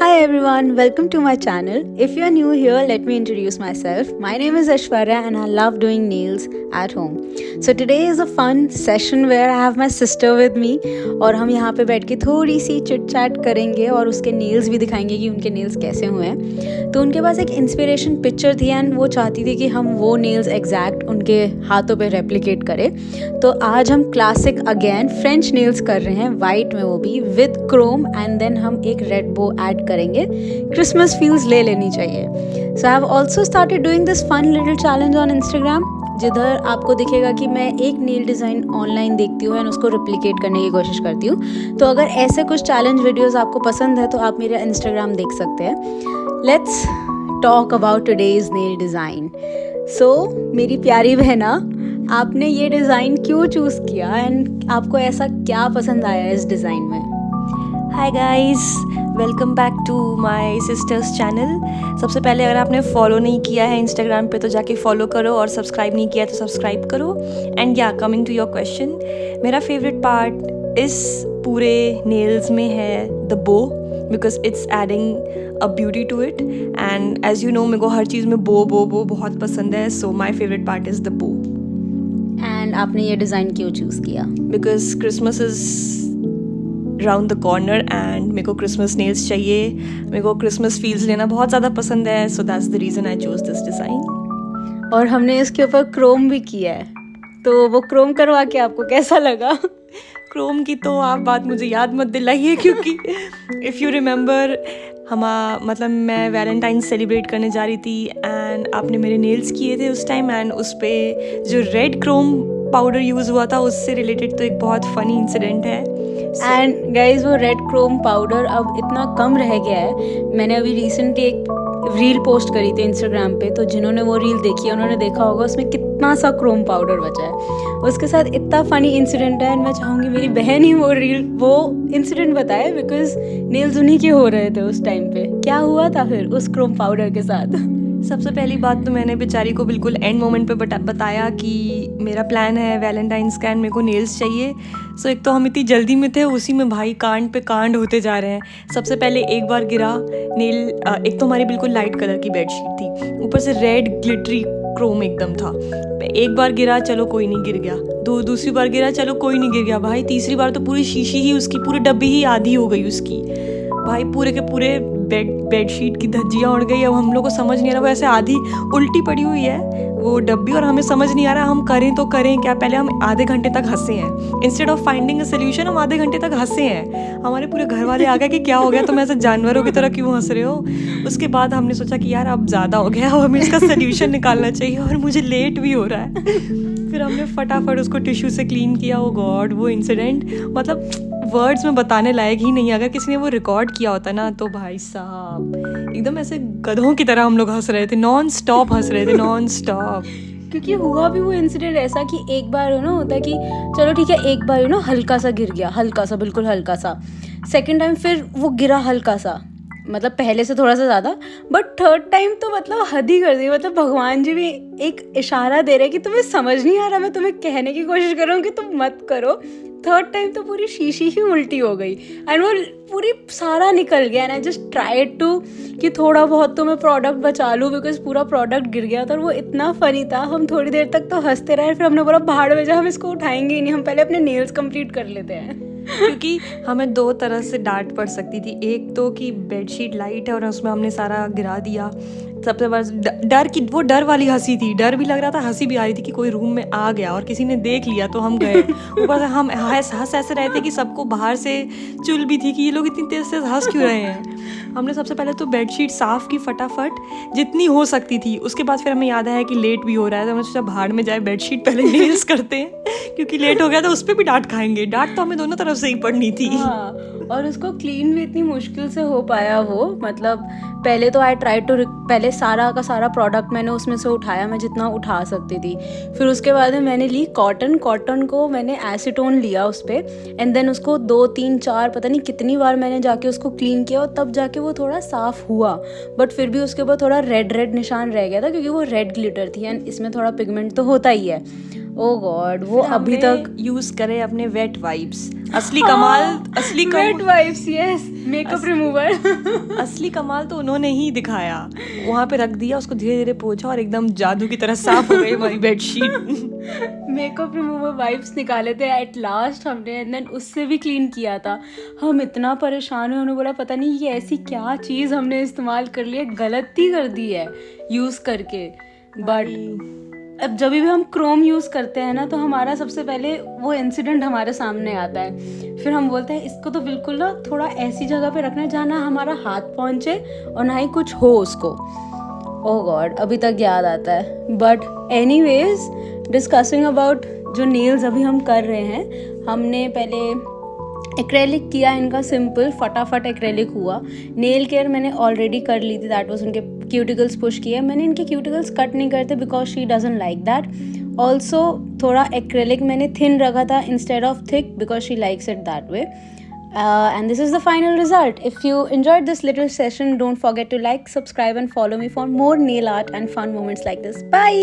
Hi everyone, welcome to my channel. If you are new here, let me introduce myself. My name is Aishwarya and I love doing nails at home. So today is a fun session where I have my sister with me और हम यहाँ पे बैठ के थोड़ी सी chit chat करेंगे और उसके नेल्स भी दिखाएंगे कि उनके नेल्स कैसे हुए हैं. तो उनके पास एक इंस्पिरेशन पिक्चर थी एंड वो चाहती थी कि हम वो नेल्स एग्जैक्ट उनके हाथों पे रेप्लिकेट करें. तो आज हम क्लासिक अगेन फ्रेंच नेल्स कर रहे हैं, वाइट में वो भी विद क्रोम एंड देन हम एक रेड बो ऐड करेंगे. क्रिसमस फील्स ले लेनी चाहिए. So I have also started doing this fun little challenge on Instagram, जिधर आपको दिखेगा कि मैं एक नेल डिज़ाइन ऑनलाइन देखती हूँ एंड उसको रिप्लिकेट करने की कोशिश करती हूँ. तो अगर ऐसे कुछ चैलेंज वीडियोस आपको पसंद है तो आप मेरा इंस्टाग्राम देख सकते हैं. Let's talk about today's nail design. So मेरी प्यारी बहना, आपने ये डिज़ाइन क्यों चूज़ किया एंड आपको ऐसा क्या पसंद आया इस डिज़ाइन में? Hi guys, welcome back to my sister's channel. सबसे पहले अगर आपने फॉलो नहीं किया है इंस्टाग्राम पे तो जाके फॉलो करो और सब्सक्राइब नहीं किया तो सब्सक्राइब करो. एंड या कमिंग टू योर क्वेश्चन, मेरा फेवरेट पार्ट इस पूरे नेल्स में है the bow, because it's adding a beauty to it. And as you know, मेरे को हर चीज़ में बो बो बो बहुत पसंद है. So my favourite part is the bow. And आपने ये डिज़ाइन क्यों चूज़ किया? Because Christmas is round the corner and मेरे को क्रिसमस नेल्स चाहिए. मेरे को क्रिसमस फील्स लेना बहुत ज़्यादा पसंद है. So that's the reason I choose this design. और हमने इसके ऊपर क्रोम भी किया है, तो वो क्रोम करवा के आपको कैसा लगा? क्रोम की तो आप बात मुझे याद मत दिलाइए, क्योंकि इफ़ यू रिमेंबर मतलब मैं वैलेंटाइन सेलिब्रेट करने जा रही थी एंड आपने मेरे नेल्स किए थे उस टाइम. एंड उस पर जो रेड क्रोम पाउडर यूज़ हुआ था उससे रिलेटेड तो एक बहुत फ़नी इंसिडेंट है. एंड गाइज वो रेड क्रोम पाउडर अब इतना कम रह गया है. मैंने अभी रिसेंटली एक रील पोस्ट करी थी इंस्टाग्राम पे, तो जिन्होंने वो रील देखी है उन्होंने देखा होगा उसमें कितना सा क्रोम पाउडर बचा है. उसके साथ इतना फ़नी इंसिडेंट है एंड मैं चाहूँगी मेरी बहन ही वो इंसिडेंट बताए, बिकॉज नेल्स उन्हीं के हो रहे थे उस टाइम पे. क्या हुआ था फिर उस क्रोम पाउडर के साथ? सबसे पहली बात तो मैंने बेचारी को बिल्कुल एंड मोमेंट पे बताया कि मेरा प्लान है वैलेंटाइंस का एंड मेरे को नेल्स चाहिए. सो एक तो हम इतनी जल्दी में थे, उसी में भाई कांड पे कांड होते जा रहे हैं. सबसे पहले एक बार गिरा नेल. एक तो हमारी बिल्कुल लाइट कलर की बेडशीट थी, ऊपर से रेड ग्लिटरी क्रोम एकदम था. एक बार गिरा, चलो कोई नहीं, गिर गया. दूसरी बार गिरा, चलो कोई नहीं, गिर गया. भाई तीसरी बार तो पूरी शीशी ही उसकी, पूरी डब्बी ही आधी हो गई उसकी. भाई पूरे के पूरे बेडशीट की धज्जियाँ उड़ गई. अब हम लोग को समझ नहीं आ रहा, वो ऐसे आधी उल्टी पड़ी हुई है वो डब्बी, और हमें समझ नहीं आ रहा हम करें तो करें क्या. पहले हम आधे घंटे तक हंसे हैं, instead of finding a solution हम आधे घंटे तक हंसे हैं. हमारे पूरे घर वाले आ गए कि क्या हो गया, तुम ऐसे जानवरों की तरह क्यों हंस रहे हो. उसके बाद हमने सोचा कि यार अब ज़्यादा हो गया, अब हमें इसका सोल्यूशन निकालना चाहिए और मुझे लेट भी हो रहा है. फिर हमने फटाफट उसको टिश्यू से क्लीन किया. ओ गॉड, वो इंसिडेंट मतलब वर्ड्स में बताने लायक ही नहीं. अगर किसी ने वो रिकॉर्ड किया होता ना तो भाई साहब एकदम ऐसे गधों की तरह हम लोग हंस रहे थे, नॉन स्टॉप हंस रहे थे, नॉन स्टॉप. क्योंकि हुआ भी वो इंसिडेंट ऐसा कि एक बार होता है कि चलो ठीक है, एक बार हल्का सा गिर गया, हल्का सा, बिल्कुल हल्का सा. सेकेंड टाइम फिर वो गिरा हल्का सा, मतलब पहले से थोड़ा सा ज़्यादा. बट थर्ड टाइम तो मतलब हद ही कर दी. मतलब भगवान जी भी एक इशारा दे रहे हैं कि तुम्हें समझ नहीं आ रहा, मैं तुम्हें कहने की कोशिश कर रहा हूँ कि तुम मत करो. थर्ड टाइम तो पूरी शीशी ही उल्टी हो गई एंड वो पूरी सारा निकल गया. And I just tried to कि थोड़ा बहुत तो मैं प्रोडक्ट बचा लूँ, बिकॉज पूरा प्रोडक्ट गिर गया था. और वो इतना फनी था, हम थोड़ी देर तक तो हंसते रहे. फिर हमने बोला भाड़ में जा, हम इसको उठाएंगे ही नहीं, हम पहले अपने नेल्स कंप्लीट कर लेते हैं. क्योंकि हमें दो तरह से डांट पड़ सकती थी. एक तो कि बेडशीट लाइट है और उसमें हमने सारा गिरा दिया. सबसे बड़ा डर की, वो डर वाली हंसी थी. डर भी लग रहा था, हंसी भी आ रही थी कि कोई रूम में आ गया और किसी ने देख लिया तो हम गए. ऊपर से हम हंस ऐसे रहे थे कि सबको बाहर से चुल भी थी कि ये लोग इतनी तेज से हंस क्यों रहे हैं. हमने सबसे पहले तो बेडशीट साफ़ की फटाफट जितनी हो सकती थी. उसके बाद फिर हमें याद आया कि लेट भी हो रहा है, तो हमने सोचा भाड़ में जाए, बेडशीट पहले नेल्स करते हैं क्योंकि लेट हो गया तो उस पर भी डांट खाएंगे. डांट तो हमें दोनों तरफ से ही पड़नी थी. हाँ, और उसको क्लीन भी इतनी मुश्किल से हो पाया वो. मतलब पहले तो आई ट्राई टू, पहले सारा का सारा प्रोडक्ट मैंने उसमें से उठाया, मैं जितना उठा सकती थी. फिर उसके बाद में मैंने ली कॉटन को मैंने एसीटोन लिया उस पर एंड देन उसको 2 3 4 पता नहीं कितनी बार मैंने जाके उसको क्लीन किया और तब जाके वो थोड़ा साफ़ हुआ. बट फिर भी उसके ऊपर थोड़ा रेड निशान रह गया था क्योंकि वो रेड ग्लिटर थी एंड इसमें थोड़ा पिगमेंट तो होता ही है. ओ गॉड, वो अभी तक यूज करे अपने वेट वाइप्स। असली कमाल wet wipes, yes, makeup remover. असली कमाल तो उन्होंने ही दिखाया, वहां पे रख दिया, उसको धीरे धीरे पोंछा और एकदम जादू की तरह साफ हो गई हमारी बेडशीट। मेकअप रिमूवर वाइप्स निकाले थे एट लास्ट हमने, एंड देन उससे भी क्लीन किया था। हम इतना परेशान हुए, उन्होंने बोला पता नहीं ये ऐसी क्या चीज़ हमने इस्तेमाल कर ली है, गलती कर दी है यूज़ करके। बट अब जब भी हम क्रोम यूज़ करते हैं ना, तो हमारा सबसे पहले वो इंसिडेंट हमारे सामने आता है। फिर हम बोलते हैं इसको तो बिल्कुल ना थोड़ा ऐसी जगह पे रखना है जहाँ ना हमारा हाथ पहुँचे और ना ही कुछ हो उसको। ओह गॉड, अभी तक याद आता है। बट एनीवेज, डिस्कसिंग अबाउट जो नेल्स अभी हम कर रहे हैं, हमने पहले एक्रेलिक किया इनका, सिंपल फटाफट एक्रेलिक हुआ। नेल केयर मैंने ऑलरेडी कर ली थी, दैट वाज उनके क्यूटिकल्स पुश किए। मैंने इनके क्यूटिकल्स कट नहीं करते because she doesn't like that. Also थोड़ा एक्रेलिक मैंने थिन रखा था instead of thick because she likes it that way. And this is the final result. If you enjoyed this little session, don't forget to like, subscribe and follow me for more nail art and fun moments like this. Bye!